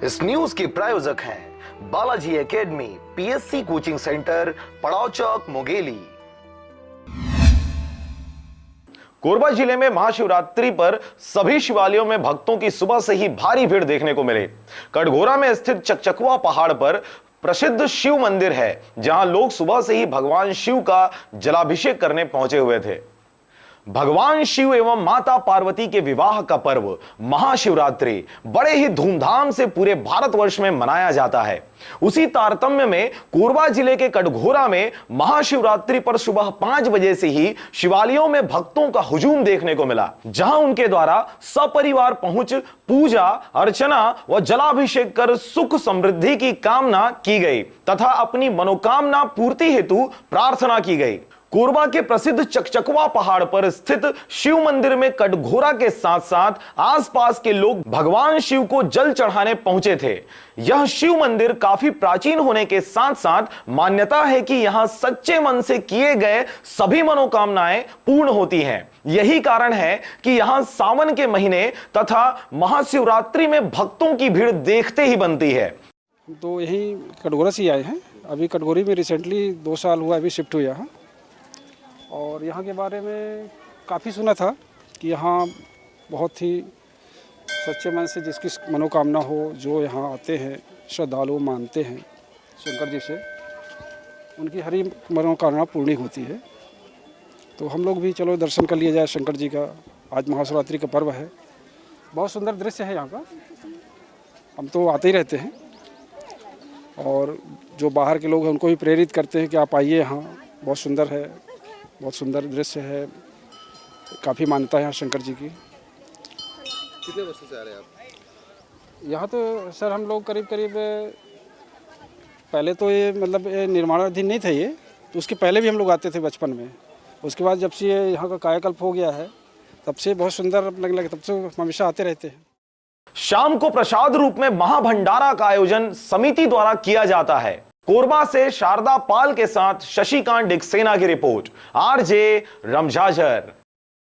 इस न्यूज के प्रायोजक हैं Balaji academy, PSC coaching centre, पड़ाव चौक, मुंगेली। कोरबा जिले में महाशिवरात्रि पर सभी शिवालयों में भक्तों की सुबह से ही भारी भीड़ देखने को मिली। कटघोरा में स्थित चकचकवा पहाड़ पर प्रसिद्ध शिव मंदिर है, जहां लोग सुबह से ही भगवान शिव का जलाभिषेक करने पहुंचे हुए थे। भगवान शिव एवं माता पार्वती के विवाह का पर्व महाशिवरात्रि बड़े ही धूमधाम से पूरे भारतवर्ष में मनाया जाता है। उसी तारतम्य में कोरबा जिले के कटघोरा में महाशिवरात्रि पर सुबह 5 बजे से ही शिवालयों में भक्तों का हुजूम देखने को मिला, जहां उनके द्वारा सपरिवार पहुंच पूजा अर्चना व जलाभिषेक कर सुख समृद्धि की कामना की गई तथा अपनी मनोकामना पूर्ति हेतु प्रार्थना की गई। कोरबा के प्रसिद्ध चकचकवा पहाड़ पर स्थित शिव मंदिर में कटघोरा के साथ साथ आसपास के लोग भगवान शिव को जल चढ़ाने पहुंचे थे। यह शिव मंदिर काफी प्राचीन होने के साथ साथ मान्यता है कि यहां सच्चे मन से किए गए सभी मनोकामनाएं पूर्ण होती हैं। यही कारण है कि यहां सावन के महीने तथा महाशिवरात्रि में भक्तों की भीड़ देखते ही बनती है। तो यही कटघोरा से आए हैं। अभी कटघोरी में रिसेंटली 2 साल हुआ अभी शिफ्ट हुआ है और यहाँ के बारे में काफ़ी सुना था कि यहाँ बहुत ही सच्चे मन से जिसकी मनोकामना हो, जो यहाँ आते हैं श्रद्धालु मानते हैं शंकर जी से, उनकी हर ही मनोकामना पूर्ण होती है। तो हम लोग भी चलो दर्शन कर लिया जाए शंकर जी का। आज महाशिवरात्रि का पर्व है, बहुत सुंदर दृश्य है यहाँ का। हम तो आते ही रहते हैं और जो बाहर के लोग हैं उनको भी प्रेरित करते हैं कि आप आइए, यहाँ बहुत सुंदर है, बहुत सुंदर दृश्य है, काफ़ी मान्यता है यहाँ शंकर जी की। कितने वर्षों से आ रहे हैं आप यहाँ? तो सर हम लोग करीब पहले तो ये मतलब ये निर्माणाधीन नहीं था ये, तो उसके पहले भी हम लोग आते थे बचपन में। उसके बाद जब से ये यहाँ का कायाकल्प हो गया है तब से बहुत सुंदर लगने लगा, तब से हमेशा आते रहते हैं। शाम को प्रसाद रूप में महाभंडारा का आयोजन समिति द्वारा किया जाता है। कोरबा से शारदा पाल के साथ शशिकांत डिक्सेना की रिपोर्ट, आरजे रमजाजर।